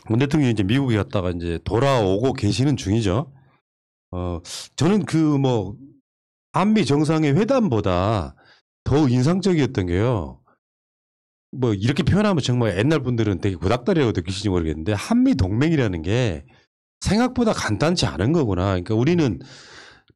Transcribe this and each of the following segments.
문 대통령이 이제 미국에 갔다가 이제 돌아오고 계시는 중이죠. 저는 한미 정상회 회담보다 더 인상적이었던 게요. 뭐 이렇게 표현하면 정말 옛날 분들은 되게 구닥다리라고 느끼시는지 모르겠는데 한미 동맹이라는 게 생각보다 간단치 않은 거구나. 그러니까 우리는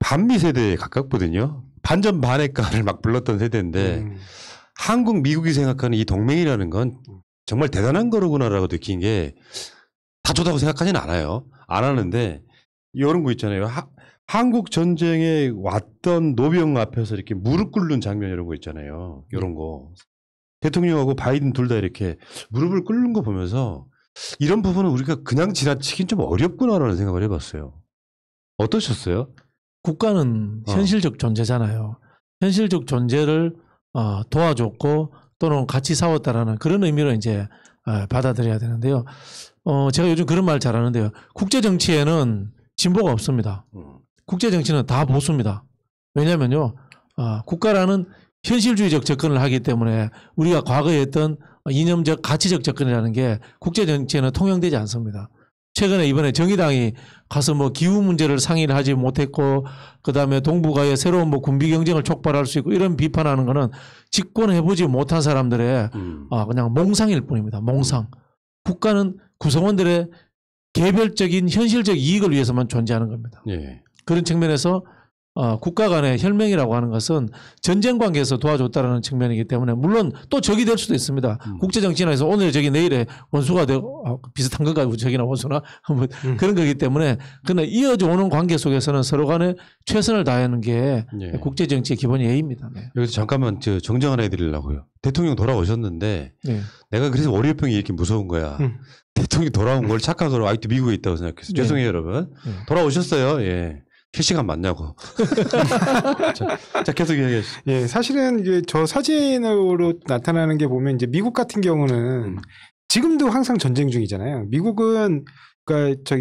반미 세대에 가깝거든요. 반전 반핵가를 막 불렀던 세대인데 한국, 미국이 생각하는 이 동맹이라는 건 정말 대단한 거로구나라고 느낀 게 다 좋다고 생각하지는 않아요. 안 하는데 이런 거 있잖아요. 한국 전쟁에 왔던 노병 앞에서 이렇게 무릎 꿇는 장면 이런 거 있잖아요. 이런 거. 대통령하고 바이든 둘 다 이렇게 무릎을 꿇는 거 보면서 이런 부분은 우리가 그냥 지나치긴 좀 어렵구나라는 생각을 해봤어요. 어떠셨어요? 국가는 현실적 존재잖아요. 현실적 존재를 도와줬고 또는 같이 싸웠다라는 그런 의미로 이제 받아들여야 되는데요. 제가 요즘 그런 말 잘하는데요. 국제 정치에는 진보가 없습니다. 국제 정치는 다 보수입니다. 왜냐하면요, 국가라는 현실주의적 접근을 하기 때문에 우리가 과거에 했던 이념적 가치적 접근이라는 게 국제 정치에는 통용되지 않습니다. 최근에 이번에 정의당이 가서 뭐 기후 문제를 상의를 하지 못했고 그다음에 동북아의 새로운 뭐 군비 경쟁을 촉발할 수 있고 이런 비판하는 거는 집권해보지 못한 사람들의 그냥 몽상일 뿐입니다. 몽상. 국가는 구성원들의 개별적인 현실적 이익을 위해서만 존재하는 겁니다. 예. 그런 측면에서 국가 간의 혈맹이라고 하는 것은 전쟁 관계에서 도와줬다는 측면이기 때문에 물론 또 적이 될 수도 있습니다. 국제정치나에서 오늘 적이 내일에 원수가 되고 비슷한 건가요? 적이나 원수나 뭐 그런 거기 때문에 그러나 이어져 오는 관계 속에서는 서로 간에 최선을 다하는 게 국제정치의 기본 예의입니다. 네. 여기서 잠깐만 정정 하나 해드리려고요. 대통령 돌아오셨는데 내가 그래서 월요병이 이렇게 무서운 거야. 대통령이 돌아온 걸 착각으로 아직도 미국에 있다고 생각했어요. 죄송해요 여러분. 돌아오셨어요. 예. 실시간 맞냐고. 자, 계속 이야기하시죠. 예, 사실은 이게 저 사진으로 나타나는 게 보면 이제 미국 같은 경우는 지금도 항상 전쟁 중이잖아요. 미국은 그러니까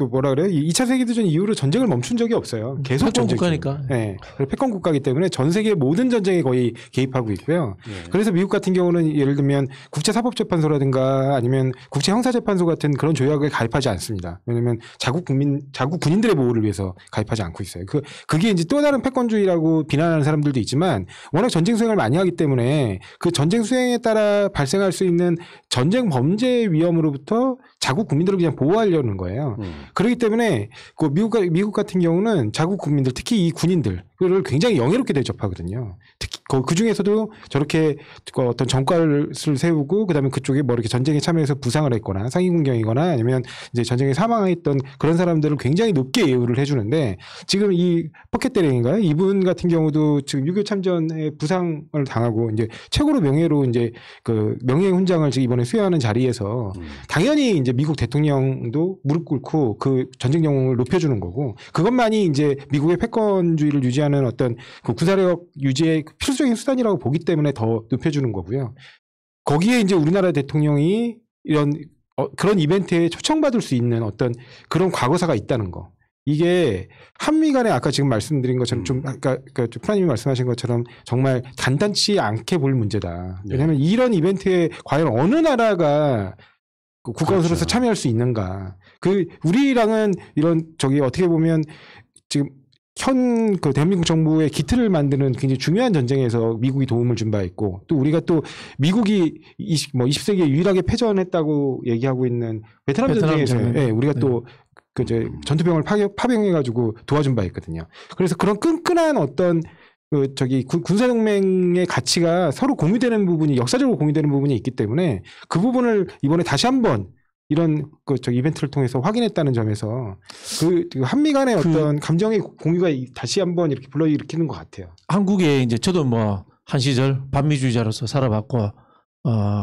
뭐라 그래요? 2차 세계대전 이후로 전쟁을 멈춘 적이 없어요. 계속 패권 국가니까. 네. 패권 국가이기 때문에 전 세계 모든 전쟁에 거의 개입하고 있고요. 그래서 미국 같은 경우는 예를 들면 국제사법재판소라든가 아니면 국제형사재판소 같은 그런 조약에 가입하지 않습니다. 왜냐하면 자국 군인들의 보호를 위해서 가입하지 않고 있어요. 그게 이제 또 다른 패권주의라고 비난하는 사람들도 있지만 워낙 전쟁 수행을 많이 하기 때문에 그 전쟁 수행에 따라 발생할 수 있는 전쟁 범죄 위험으로부터 자국 국민들을 그냥 보호하려는 거예요. 그렇기 때문에 그 미국 같은 경우는 자국 국민들 특히 이 군인들을 굉장히 영예롭게 대접하거든요. 특히 그 중에서도 저렇게 어떤 전과를 세우고 그다음에 그쪽에 뭐 이렇게 전쟁에 참여해서 부상을 했거나 상위군경이거나 아니면 이제 전쟁에 사망했던 그런 사람들을 굉장히 높게 예우를 해주는데 지금 이 포켓대령인가요? 이분 같은 경우도 지금 6.25 참전에 부상을 당하고 이제 최고로 명예로 이제 그 명예 훈장을 지금 이번에 수여하는 자리에서 당연히 이제 미국 대통령도 무릎 꿇고 그 전쟁 영웅을 높여주는 거고 그것만이 이제 미국의 패권주의를 유지하는 어떤 그 구사력 유지의 필수적인 수단이라고 보기 때문에 더 높여주는 거고요. 거기에 이제 우리나라 대통령이 이런 그런 이벤트에 초청받을 수 있는 어떤 그런 과거사가 있다는 거. 이게 한미 간에 아까 지금 말씀드린 것처럼 좀 아까 프라님이 말씀하신 것처럼 정말 간단치 않게 볼 문제다. 왜냐하면 이런 이벤트에 과연 어느 나라가 국가원수로서 참여할 수 있는가. 우리랑은 이런 어떻게 보면 지금 그 대한민국 정부의 기틀을 만드는 굉장히 중요한 전쟁에서 미국이 도움을 준 바 있고 또 우리가 또 미국이 20세기에 유일하게 패전했다고 얘기하고 있는 베트남 전쟁에서 우리가 또 전투병을 파병해가지고 도와준 바 있거든요. 그래서 그런 끈끈한 어떤 군사동맹의 가치가 서로 공유되는 부분이 역사적으로 공유되는 부분이 있기 때문에 그 부분을 이번에 다시 한번 이런 이벤트를 통해서 확인했다는 점에서 한미 간의 어떤 감정의 공유가 다시 한번 이렇게 불러일으키는 것 같아요. 한국에 이제 저도 한 시절 반미주의자로서 살아봤고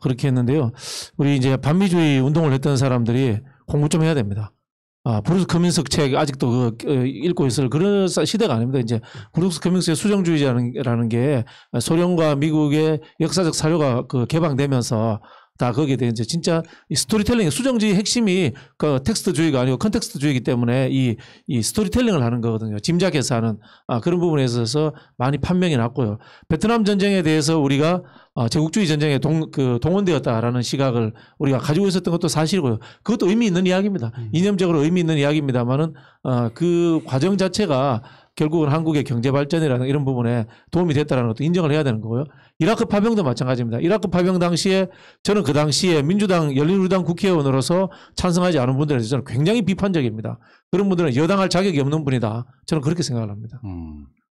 그렇게 했는데요. 우리 이제 반미주의 운동을 했던 사람들이 공부 좀 해야 됩니다. 브루스 커민스 책 아직도 읽고 있을 그런 시대가 아닙니다. 이제 브루스 커민스의 수정주의라는 게 소련과 미국의 역사적 사료가 개방되면서 다 거기에 대해 이제 진짜 이 스토리텔링 수정주의 핵심이 그 텍스트주의가 아니고 컨텍스트주의이기 때문에 이 스토리텔링을 하는 거거든요. 짐작해서 하는 그런 부분에 있어서 많이 판명이 났고요. 베트남 전쟁에 대해서 우리가 제국주의 전쟁에 동원되었다라는 시각을 우리가 가지고 있었던 것도 사실이고요. 그것도 의미 있는 이야기입니다. 이념적으로 의미 있는 이야기입니다만은 그 과정 자체가 결국은 한국의 경제 발전이라는 이런 부분에 도움이 됐다는 것도 인정을 해야 되는 거고요. 이라크 파병도 마찬가지입니다. 이라크 파병 당시에 저는 그 당시에 민주당 열린우리당 국회의원으로서 찬성하지 않은 분들에 대해서 저는 굉장히 비판적입니다. 그런 분들은 여당할 자격이 없는 분이다. 저는 그렇게 생각을 합니다.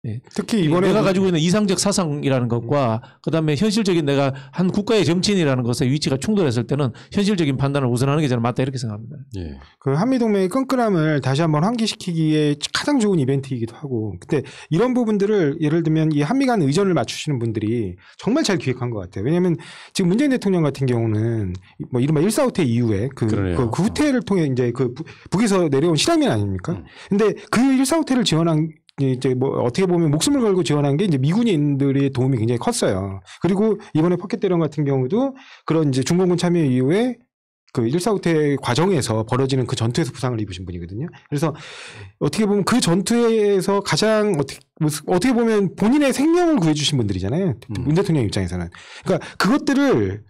예. 특히 이번에 내가 가지고 있는 이상적 사상이라는 것과 그다음에 현실적인 내가 한 국가의 정치인이라는 것의 위치가 충돌했을 때는 현실적인 판단을 우선하는 게 저는 맞다 이렇게 생각합니다. 예. 그 한미동맹의 끈끈함을 다시 한번 환기시키기에 가장 좋은 이벤트이기도 하고, 근데 이런 부분들을 예를 들면 이 한미 간 의전을 맞추시는 분들이 정말 잘 기획한 것 같아요. 왜냐하면 지금 문재인 대통령 같은 경우는 뭐 이른바 1.4 후퇴 이후에 그 후퇴를 통해 이제 그 북에서 내려온 실향민 아닙니까? 근데 그 1.4 후퇴를 지원한 이제 뭐 어떻게 보면 목숨을 걸고 지원한 게 이제 미군인들의 도움이 굉장히 컸어요. 그리고 이번에 포켓 대령 같은 경우도 그런 이제 중공군 참여 이후에 그 1.4 후퇴 과정에서 벌어지는 그 전투에서 부상을 입으신 분이거든요. 그래서 어떻게 보면 그 전투에서 가장 어떻게 보면 본인의 생명을 구해주신 분들이잖아요. 문 대통령 입장에서는. 그러니까 그것들을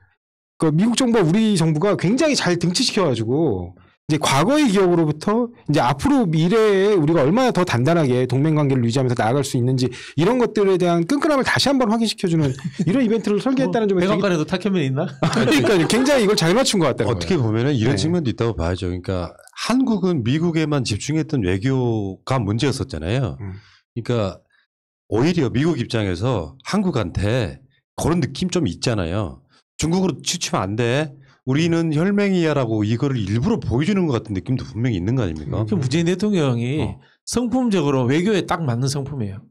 그 미국 정부와 우리 정부가 굉장히 잘 등치시켜가지고 이제 과거의 기억으로부터 이제 앞으로 미래에 우리가 얼마나 더 단단하게 동맹 관계를 유지하면서 나아갈 수 있는지 이런 것들에 대한 끈끈함을 다시 한번 확인시켜주는 이런 이벤트를 설계했다는 점에서 백악관에도 탁현면이 있나? 그러니까 굉장히 이걸 잘 맞춘 것 같다는 어떻게 거예요. 보면은 이런 네. 측면도 있다고 봐야죠. 그러니까 한국은 미국에만 집중했던 외교가 문제였었잖아요. 그러니까 오히려 미국 입장에서 한국한테 그런 느낌 좀 있잖아요. 중국으로 치우치면 안 돼. 우리는 혈맹이야라고 이거를 일부러 보여주는 것 같은 느낌도 분명히 있는 거 아닙니까? 그 문재인 대통령이 성품적으로 외교에 딱 맞는 성품이에요.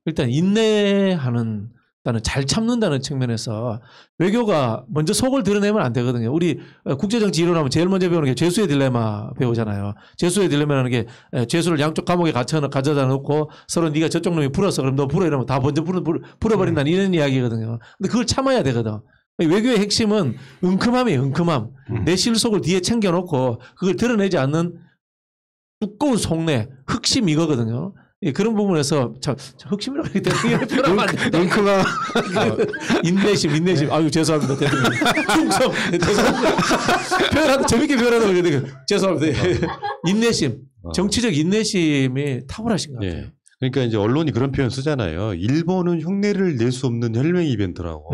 일단 인내하는, 일단은 잘 참는다는 측면에서 외교가 먼저 속을 드러내면 안 되거든요. 우리 국제정치 이론하면 제일 먼저 배우는 게 죄수의 딜레마 배우잖아요. 죄수의 딜레마라는 게 죄수를 양쪽 감옥에 가져다 놓고 서로 네가 저쪽 놈이 풀었어. 그럼 너 풀어 이러면 다 먼저 풀어버린다는 이런 이야기거든요. 근데 그걸 참아야 되거든. 외교의 핵심은 은큼함이에요. 은큼함. 내 실속을 뒤에 챙겨놓고 그걸 드러내지 않는 두꺼운 속내, 흑심 이거거든요. 예, 그런 부분에서 참 흑심이라고 하기 때문에 표현하면 안 된다. 은큼함. 인내심. 아유 죄송합니다. 대통령. 충성. 죄송합니다. 표현하다 재밌게 표현하다 그러는데 죄송합니다. 인내심. 정치적 인내심이 탁월하신 것 같아요. 예. 그러니까 이제 언론이 그런 표현 쓰잖아요. 일본은 흉내를 낼 수 없는 혈맹 이벤트라고.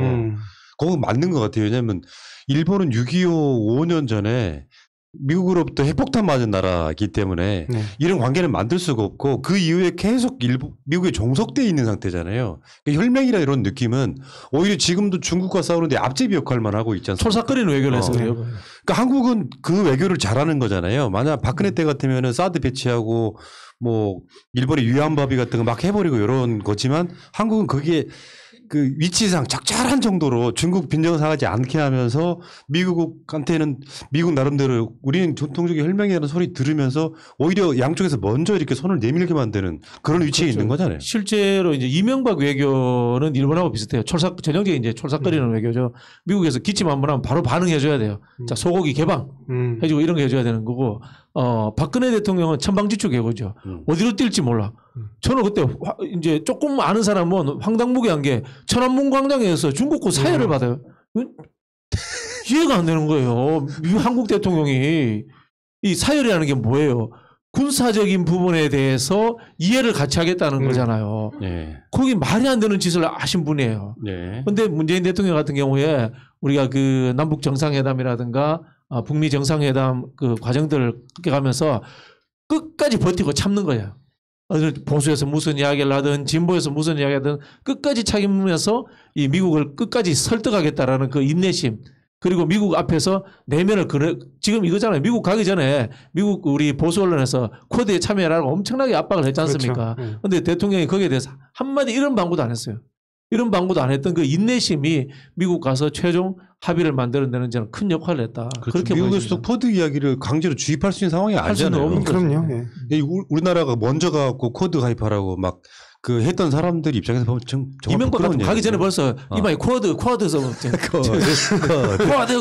그건 맞는 것 같아요. 왜냐하면 일본은 6.25 5년 전에 미국으로부터 핵폭탄 맞은 나라이기 때문에 이런 관계를 만들 수가 없고 그 이후에 계속 미국에 종속돼 있는 상태잖아요. 그러니까 혈맹이라 이런 느낌은 오히려 지금도 중국과 싸우는데 앞제비 역할만 하고 있지 않습니까? 솔삭거리는 외교를 해서 그래요. 그러니까 한국은 그 외교를 잘하는 거잖아요. 만약 박근혜 때 같으면은 사드 배치하고 뭐 일본의 위안바비 같은 거 막 해버리고 이런 거지만 한국은 그게 그 위치상 적절한 정도로 중국 빈정상하지 않게 하면서 미국한테는 미국 나름대로 우리는 전통적인 혈맹이라는 소리 들으면서 오히려 양쪽에서 먼저 이렇게 손을 내밀게 만드는 그런 위치에 있는 거잖아요. 실제로 이제 이명박 외교는 일본하고 비슷해요. 전형적인 이제 촐싹거리는 외교죠. 미국에서 기침 한번 하면 바로 반응해줘야 돼요. 자, 소고기 개방 해주고 이런 거 해줘야 되는 거고, 박근혜 대통령은 천방지축 외교죠. 어디로 뛸지 몰라. 저는 그때 이제 조금 아는 사람은 황당무계한 게 천안문 광장에서 중국군 사열을 받아요. 이해가 안 되는 거예요. 한국 대통령이 이 사열이라는 게 뭐예요? 군사적인 부분에 대해서 이해를 같이 하겠다는 거잖아요. 네. 거기 말이 안 되는 짓을 하신 분이에요. 그런데 문재인 대통령 같은 경우에 우리가 그 남북 정상회담이라든가 북미 정상회담 그 과정들을 가면서 끝까지 버티고 참는 거예요. 보수에서 무슨 이야기를 하든 진보에서 무슨 이야기를 하든 끝까지 참으면서 이 미국을 끝까지 설득하겠다라는 그 인내심, 그리고 미국 앞에서 내면을 지금 이거잖아요. 미국 가기 전에 미국 우리 보수 언론에서 쿼드에 참여하라고 엄청나게 압박을 했지 않습니까? 그런데 대통령이 거기에 대해서 한마디 이런 방구도 안 했어요. 이런 방구도 안 했던 그 인내심이 미국 가서 최종 합의를 만들어내는 데는 큰 역할을 했다. 그렇죠. 그렇게 미국에서도 쿼드 이야기를 강제로 주입할 수 있는 상황이 할 수는 아니잖아요. 없는 그럼요. 우리나라가 먼저 가고 쿼드 가입하라고 막 그 했던 사람들 입장에서 보면 정말 이명박 부끄러운 같은 거 가기 전에 얘기인데. 벌써 이마에 쿼드서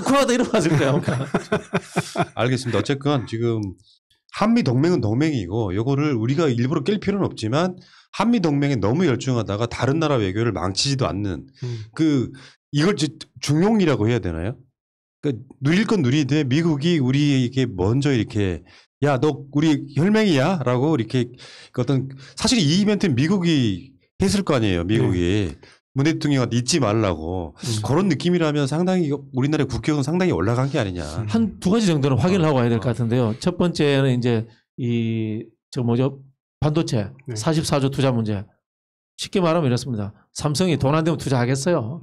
쿼드 이러고 왔을 거예요. 알겠습니다. 어쨌건 지금 한미 동맹은 동맹이고 요거를 우리가 일부러 깰 필요는 없지만 한미 동맹에 너무 열중하다가 다른 나라 외교를 망치지도 않는 그 이걸 중용이라고 해야 되나요? 그 누릴 건 누리되 미국이 우리에게 먼저 이렇게 야, 너 우리 혈맹이야라고 이렇게 어떤 사실 이 이벤트는 미국이 했을 거 아니에요. 미국이 문 대통령한테 잊지 말라고 그런 느낌이라면 상당히 우리나라의 국격은 상당히 올라간 게 아니냐. 한 두 가지 정도는 확인을 하고 와야 될 것 같은데요. 첫 번째는 이제 반도체 44조 투자 문제. 쉽게 말하면 이렇습니다. 삼성이 돈 안 되면 투자하겠어요.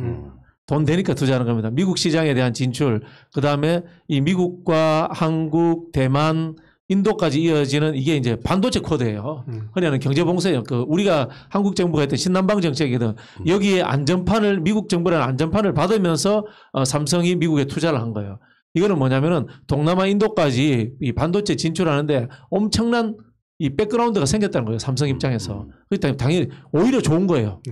돈 되니까 투자하는 겁니다. 미국 시장에 대한 진출, 그 다음에 이 미국과 한국, 대만, 인도까지 이어지는 이게 이제 반도체 코드예요. 그러냐는 경제봉쇄예요. 우리가 한국 정부가 했던 신남방 정책이거든. 여기에 안전판을 미국 정부라는 안전판을 받으면서 삼성이 미국에 투자를 한 거예요. 이거는 뭐냐면은 동남아 인도까지 이 반도체 진출하는데 엄청난 이 백그라운드가 생겼다는 거예요. 삼성 입장에서. 그렇기 때문에 당연히 오히려 좋은 거예요.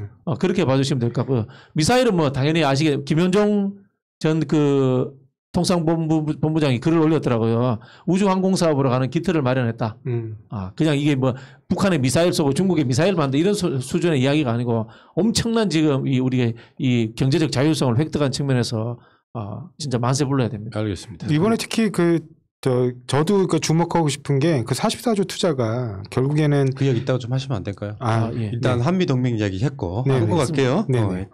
그렇게 봐주시면 될 것 같고요. 미사일은 뭐 당연히 아시게 김현종 전 통상본부장이 글을 올렸더라고요. 우주항공사업으로 가는 기틀을 마련했다. 그냥 이게 뭐 북한의 미사일 쏘고 중국의 미사일 만든 이런 수준의 이야기가 아니고 엄청난 지금 우리가 이 경제적 자율성을 획득한 측면에서 진짜 만세 불러야 됩니다. 알겠습니다. 이번에 특히 저도 주목하고 싶은 게 그 44조 투자가 결국에는 그 이야기 이따가 좀 하시면 안 될까요? 예. 일단 한미 동맹 이야기 했고 네, 하고 네. 갈게요. 네.